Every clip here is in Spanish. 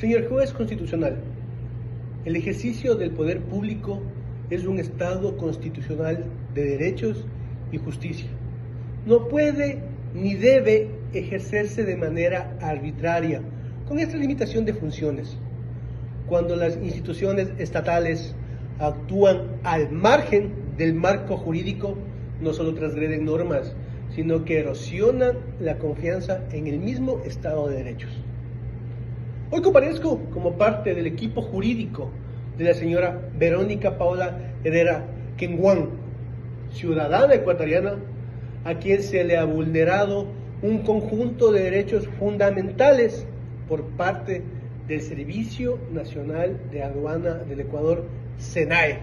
Señor juez constitucional, el ejercicio del poder público es un Estado constitucional de derechos y justicia. No puede ni debe ejercerse de manera arbitraria, con esta limitación de funciones. Cuando las instituciones estatales actúan al margen del marco jurídico, no solo transgreden normas, sino que erosionan la confianza en el mismo Estado de Derechos. Hoy comparezco como parte del equipo jurídico de la señora Verónica Paula Herrera Kenguán, ciudadana ecuatoriana a quien se le ha vulnerado un conjunto de derechos fundamentales por parte del Servicio Nacional de Aduana del Ecuador, SENAE.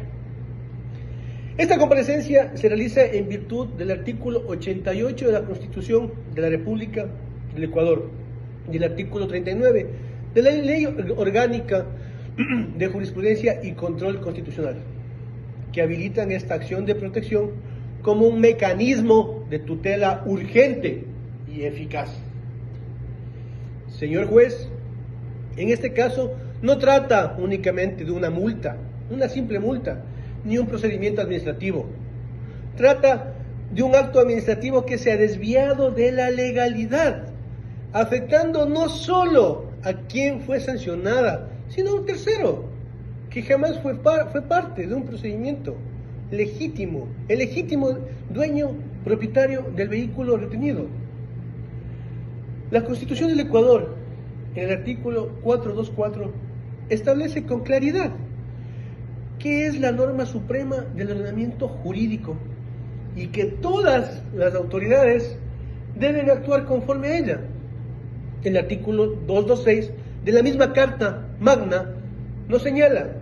Esta comparecencia se realiza en virtud del artículo 88 de la Constitución de la República del Ecuador y el artículo 39 de la Ley Orgánica de Jurisprudencia y Control Constitucional, que habilitan esta acción de protección como un mecanismo de tutela urgente y eficaz. Señor juez, en este caso no trata únicamente de una multa, una simple multa, ni un procedimiento administrativo. Trata de un acto administrativo que se ha desviado de la legalidad, afectando no solo a quien fue sancionada, sino a un tercero, que jamás fue parte de un procedimiento legítimo, el legítimo dueño propietario del vehículo retenido. La Constitución del Ecuador, en el artículo 424, establece con claridad qué es la norma suprema del ordenamiento jurídico y que todas las autoridades deben actuar conforme a ella. El artículo 226 de la misma Carta Magna nos señala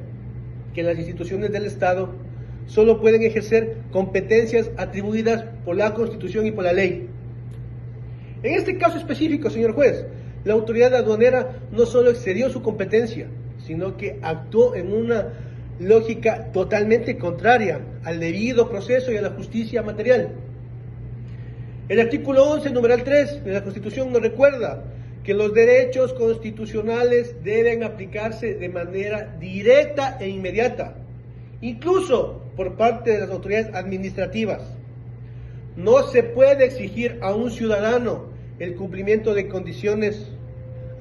que las instituciones del Estado solo pueden ejercer competencias atribuidas por la Constitución y por la ley. En este caso específico, señor juez, la autoridad aduanera no solo excedió su competencia, sino que actuó en una lógica totalmente contraria al debido proceso y a la justicia material. El artículo 11, numeral 3 de la Constitución nos recuerda que los derechos constitucionales deben aplicarse de manera directa e inmediata, incluso por parte de las autoridades administrativas. No se puede exigir a un ciudadano el cumplimiento de condiciones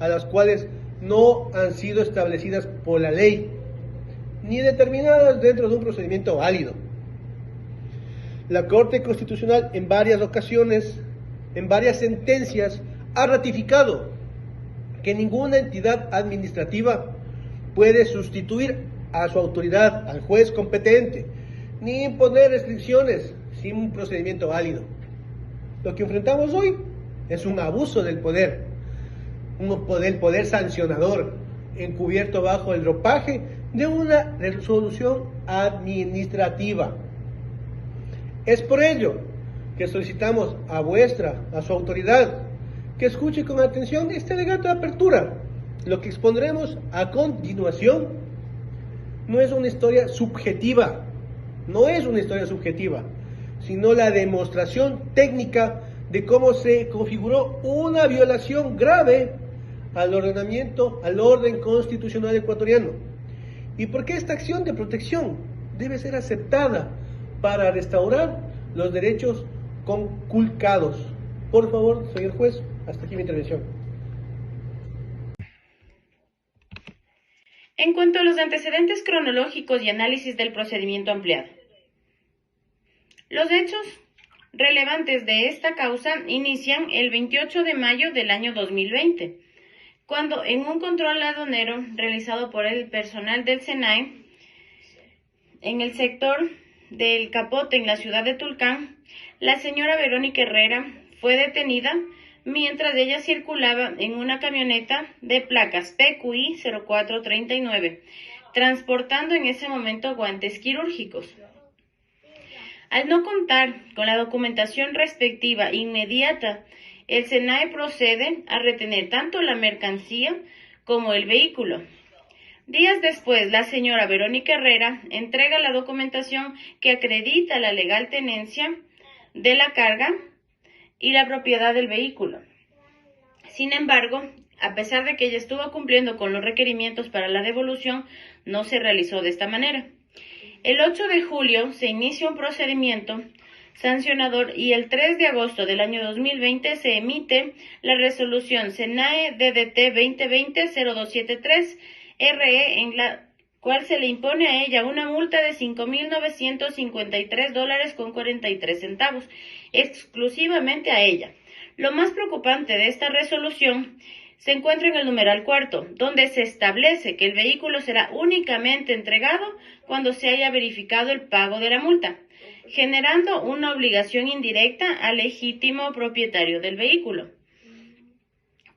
a las cuales no han sido establecidas por la ley, ni determinadas dentro de un procedimiento válido. La Corte Constitucional en varias ocasiones, en varias sentencias, ha ratificado que ninguna entidad administrativa puede sustituir a su autoridad, al juez competente, ni imponer restricciones sin un procedimiento válido. Lo que enfrentamos hoy es un abuso del poder, del poder sancionador, encubierto bajo el ropaje de una resolución administrativa. Es por ello que solicitamos a su autoridad, que escuche con atención este alegato de apertura. Lo que expondremos a continuación no es una historia subjetiva, sino la demostración técnica de cómo se configuró una violación grave al orden constitucional ecuatoriano, y por qué esta acción de protección debe ser aceptada para restaurar los derechos conculcados. Por favor, señor juez, hasta aquí mi intervención. En cuanto a los antecedentes cronológicos y análisis del procedimiento ampliado, los hechos relevantes de esta causa inician el 28 de mayo del año 2020, cuando en un control aduanero realizado por el personal del SENAE en el sector del Capote en la ciudad de Tulcán, la señora Verónica Herrera fue detenida mientras ella circulaba en una camioneta de placas PQI 0439, transportando en ese momento guantes quirúrgicos. Al no contar con la documentación respectiva inmediata, el SENAE procede a retener tanto la mercancía como el vehículo. Días después, la señora Verónica Herrera entrega la documentación que acredita la legal tenencia de la carga y la propiedad del vehículo. Sin embargo, A pesar de que ella estuvo cumpliendo con los requerimientos para la devolución, no se realizó de esta manera. El 8 de julio se inicia un procedimiento sancionador y el 3 de agosto del año 2020 se emite la resolución SENAE DDT 2020-0273 RE, en la cual se le impone a ella una multa de $5,953.43, exclusivamente a ella. Lo más preocupante de esta resolución se encuentra en el numeral cuarto, donde se establece que el vehículo será únicamente entregado cuando se haya verificado el pago de la multa, generando una obligación indirecta al legítimo propietario del vehículo,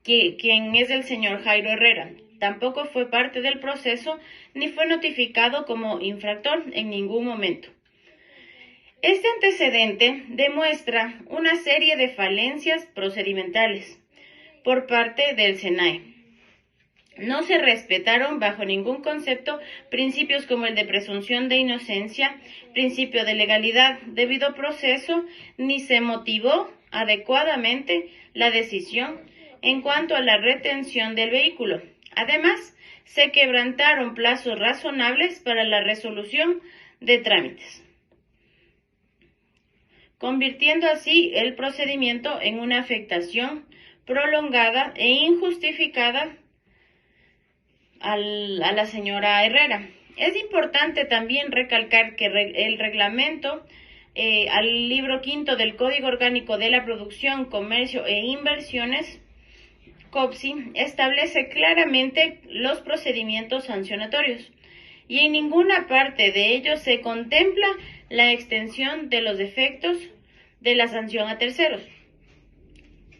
quien es el señor Jairo Herrera. Tampoco fue parte del proceso ni fue notificado como infractor en ningún momento. Este antecedente demuestra una serie de falencias procedimentales por parte del SENAE. No se respetaron bajo ningún concepto principios como el de presunción de inocencia, principio de legalidad, debido proceso, ni se motivó adecuadamente la decisión en cuanto a la retención del vehículo. Además, se quebrantaron plazos razonables para la resolución de trámites, convirtiendo así el procedimiento en una afectación prolongada e injustificada a la señora Herrera. Es importante también recalcar que el reglamento al libro quinto del Código Orgánico de la Producción, Comercio e Inversiones, COPSI, establece claramente los procedimientos sancionatorios y en ninguna parte de ellos se contempla la extensión de los efectos de la sanción a terceros,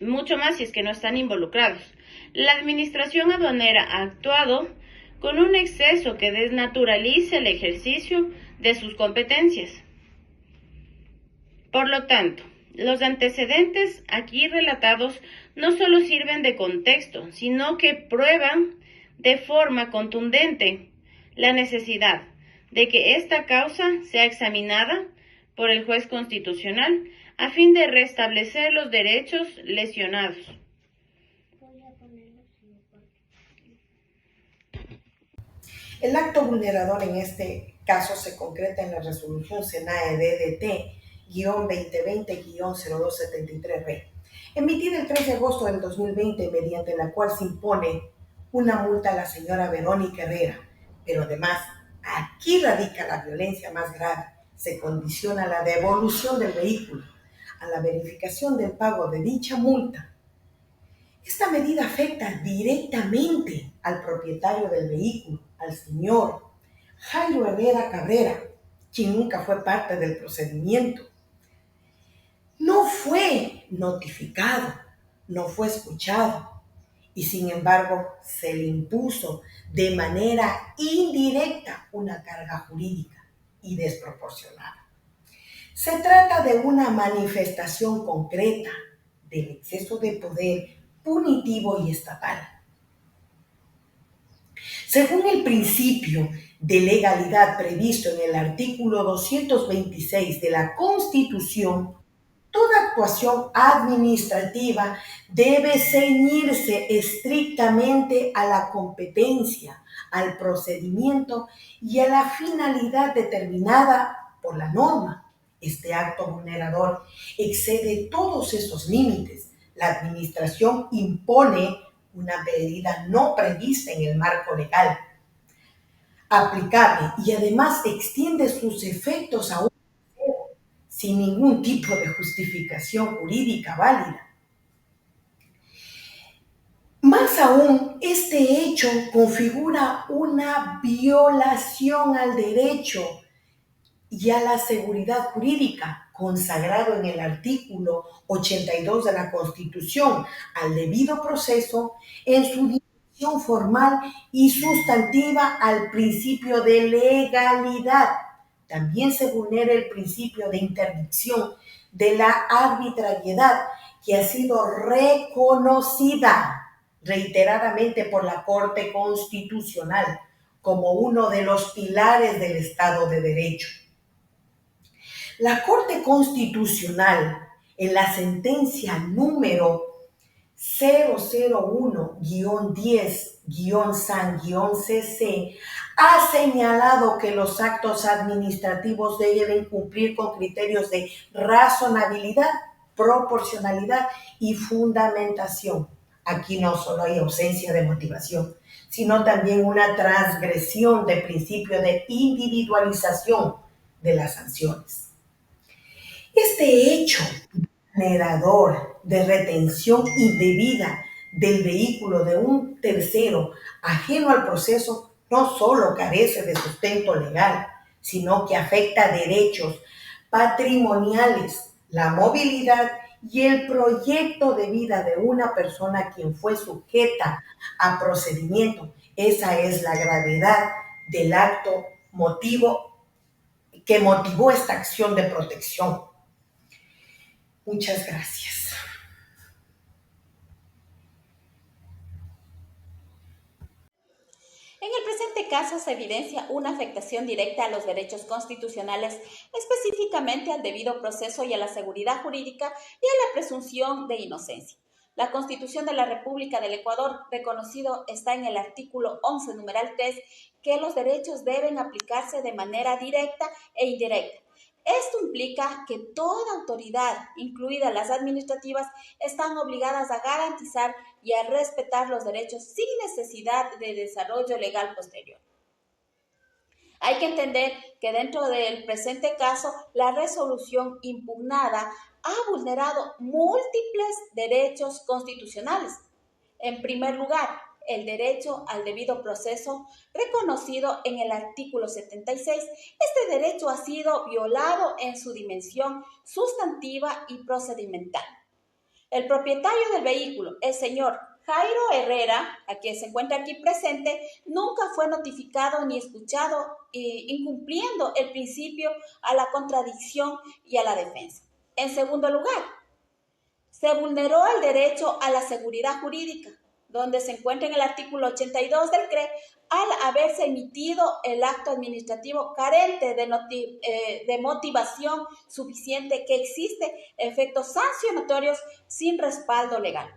mucho más si es que no están involucrados. La administración aduanera ha actuado con un exceso que desnaturaliza el ejercicio de sus competencias. Por lo tanto, los antecedentes aquí relatados no solo sirven de contexto, sino que prueban de forma contundente la necesidad de que esta causa sea examinada por el juez constitucional a fin de restablecer los derechos lesionados. El acto vulnerador en este caso se concreta en la resolución SENAE DDT-2020-0273-RE, emitida el 3 de agosto del 2020, mediante la cual se impone una multa a la señora Verónica Herrera. Pero además, aquí radica la violencia más grave. Se condiciona la devolución del vehículo a la verificación del pago de dicha multa. Esta medida afecta directamente al propietario del vehículo, al señor Jairo Herrera Cabrera, quien nunca fue parte del procedimiento. No fue notificado, no fue escuchado y sin embargo se le impuso de manera indirecta una carga jurídica y desproporcionada. Se trata de una manifestación concreta del exceso de poder punitivo y estatal. Según el principio de legalidad previsto en el artículo 226 de la Constitución, toda actuación administrativa debe ceñirse estrictamente a la competencia, al procedimiento y a la finalidad determinada por la norma. Este acto vulnerador excede todos esos límites. La administración impone una medida no prevista en el marco legal aplicable y además extiende sus efectos a un tercero sin ningún tipo de justificación jurídica válida. Más aún, este hecho configura una violación al derecho y a la seguridad jurídica, consagrado en el artículo 82 de la Constitución, al debido proceso en su dimensión formal y sustantiva, al principio de legalidad. También se vulnera el principio de interdicción de la arbitrariedad, que ha sido reconocida reiteradamente por la Corte Constitucional como uno de los pilares del Estado de Derecho. La Corte Constitucional, en la sentencia número 001-10-SAN-CC ha señalado que los actos administrativos deben cumplir con criterios de razonabilidad, proporcionalidad y fundamentación. Aquí no solo hay ausencia de motivación, sino también una transgresión del principio de individualización de las sanciones. Este hecho generador de retención indebida del vehículo de un tercero ajeno al proceso no solo carece de sustento legal, sino que afecta derechos patrimoniales, la movilidad y el proyecto de vida de una persona quien fue sujeta a procedimiento. Esa es la gravedad del acto que motivó esta acción de protección. Muchas gracias. En el presente caso se evidencia una afectación directa a los derechos constitucionales, específicamente al debido proceso y a la seguridad jurídica y a la presunción de inocencia. La Constitución de la República del Ecuador, reconocido está en el artículo 11, numeral 3, que los derechos deben aplicarse de manera directa e indirecta. Esto implica que toda autoridad, incluidas las administrativas, están obligadas a garantizar y a respetar los derechos sin necesidad de desarrollo legal posterior. Hay que entender que dentro del presente caso, la resolución impugnada ha vulnerado múltiples derechos constitucionales. En primer lugar, el derecho al debido proceso, reconocido en el artículo 76, este derecho ha sido violado en su dimensión sustantiva y procedimental. El propietario del vehículo, el señor Jairo Herrera, a quien se encuentra aquí presente, nunca fue notificado ni escuchado, incumpliendo el principio a la contradicción y a la defensa. En segundo lugar, se vulneró el derecho a la seguridad jurídica, donde se encuentra en el artículo 82 del CRE, al haberse emitido el acto administrativo carente de motivación suficiente, que existe efectos sancionatorios sin respaldo legal.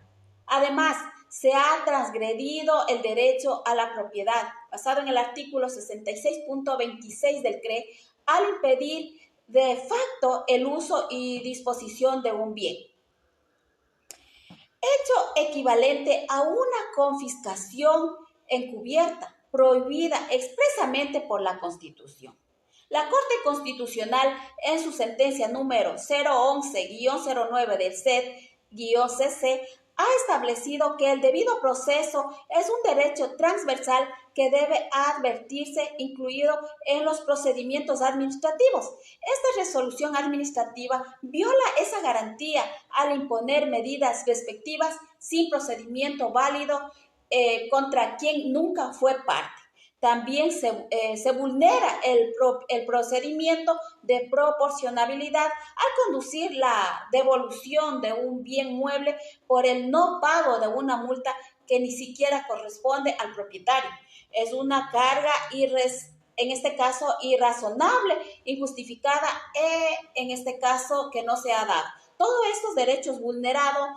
Además, se ha transgredido el derecho a la propiedad, basado en el artículo 66.26 del CRE, al impedir de facto el uso y disposición de un bien. Hecho equivalente a una confiscación encubierta, prohibida expresamente por la Constitución. La Corte Constitucional, en su sentencia número 011-09 del CED-CC, ha establecido que el debido proceso es un derecho transversal que debe advertirse, incluido en los procedimientos administrativos. Esta resolución administrativa viola esa garantía al imponer medidas respectivas sin procedimiento válido contra quien nunca fue parte. También se vulnera el procedimiento de proporcionabilidad al conducir la devolución de un bien mueble por el no pago de una multa que ni siquiera corresponde al propietario. Es una carga en este caso irrazonable, injustificada, en este caso que no se ha dado. Todos estos derechos vulnerados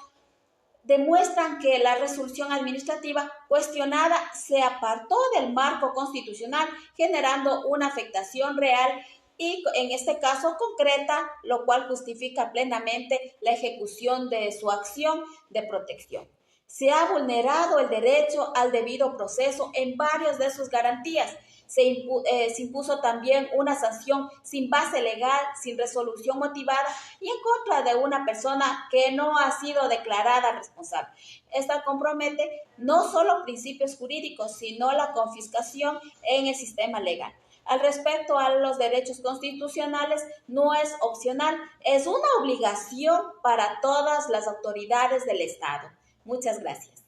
demuestran que la resolución administrativa cuestionada se apartó del marco constitucional, generando una afectación real y en este caso concreta, lo cual justifica plenamente la ejecución de su acción de protección. Se ha vulnerado el derecho al debido proceso en varias de sus garantías. Se impuso también una sanción sin base legal, sin resolución motivada y en contra de una persona que no ha sido declarada responsable. Esta compromete no solo principios jurídicos, sino la confiscación en el sistema legal. Al respecto a los derechos constitucionales, no es opcional, es una obligación para todas las autoridades del Estado. Muchas gracias.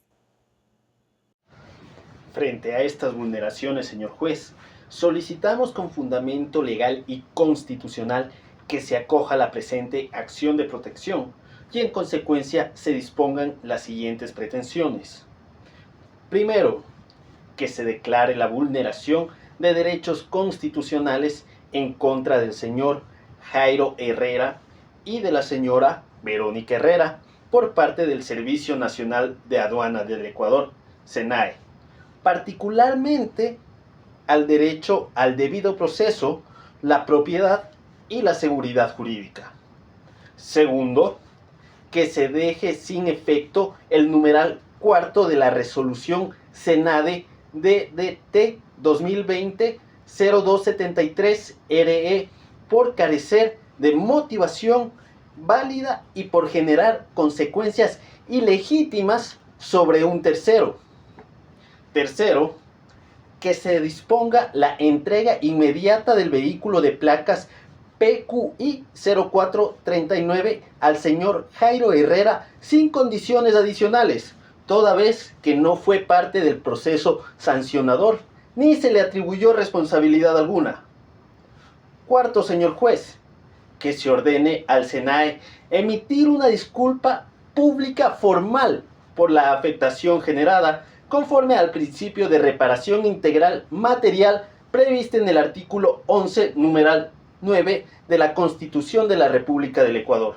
Frente a estas vulneraciones, señor juez, solicitamos con fundamento legal y constitucional que se acoja la presente acción de protección y en consecuencia se dispongan las siguientes pretensiones. Primero, que se declare la vulneración de derechos constitucionales en contra del señor Jairo Herrera y de la señora Verónica Herrera, por parte del Servicio Nacional de Aduana del Ecuador, SENAE, particularmente al derecho al debido proceso, la propiedad y la seguridad jurídica. Segundo, que se deje sin efecto el numeral cuarto de la resolución SENADE DDT 2020-0273 RE por carecer de motivación válida y por generar consecuencias ilegítimas sobre un tercero. Tercero, que se disponga la entrega inmediata del vehículo de placas PQI 0439 al señor Jairo Herrera sin condiciones adicionales, toda vez que no fue parte del proceso sancionador ni se le atribuyó responsabilidad alguna. Cuarto, señor juez, que se ordene al SENAE emitir una disculpa pública formal por la afectación generada conforme al principio de reparación integral material previsto en el artículo 11, numeral 9 de la Constitución de la República del Ecuador.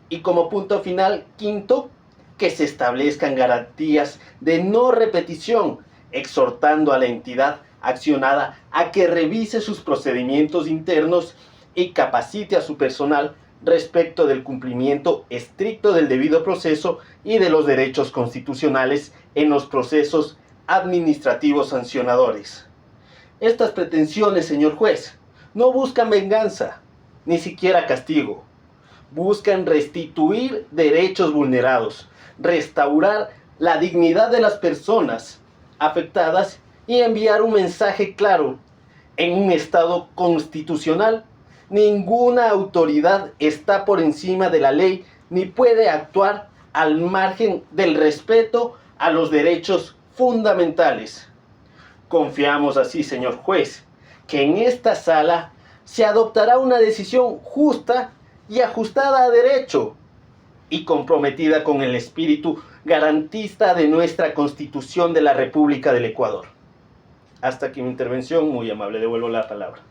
Y como punto final, quinto, que se establezcan garantías de no repetición, exhortando a la entidad accionada a que revise sus procedimientos internos y capacite a su personal respecto del cumplimiento estricto del debido proceso y de los derechos constitucionales en los procesos administrativos sancionadores. Estas pretensiones, señor juez, no buscan venganza, ni siquiera castigo. Buscan restituir derechos vulnerados, restaurar la dignidad de las personas afectadas y enviar un mensaje claro. En un Estado constitucional, ninguna autoridad está por encima de la ley ni puede actuar al margen del respeto a los derechos fundamentales. Confiamos así, señor juez, que en esta sala se adoptará una decisión justa y ajustada a derecho y comprometida con el espíritu garantista de nuestra Constitución de la República del Ecuador. Hasta aquí mi intervención, muy amable, devuelvo la palabra.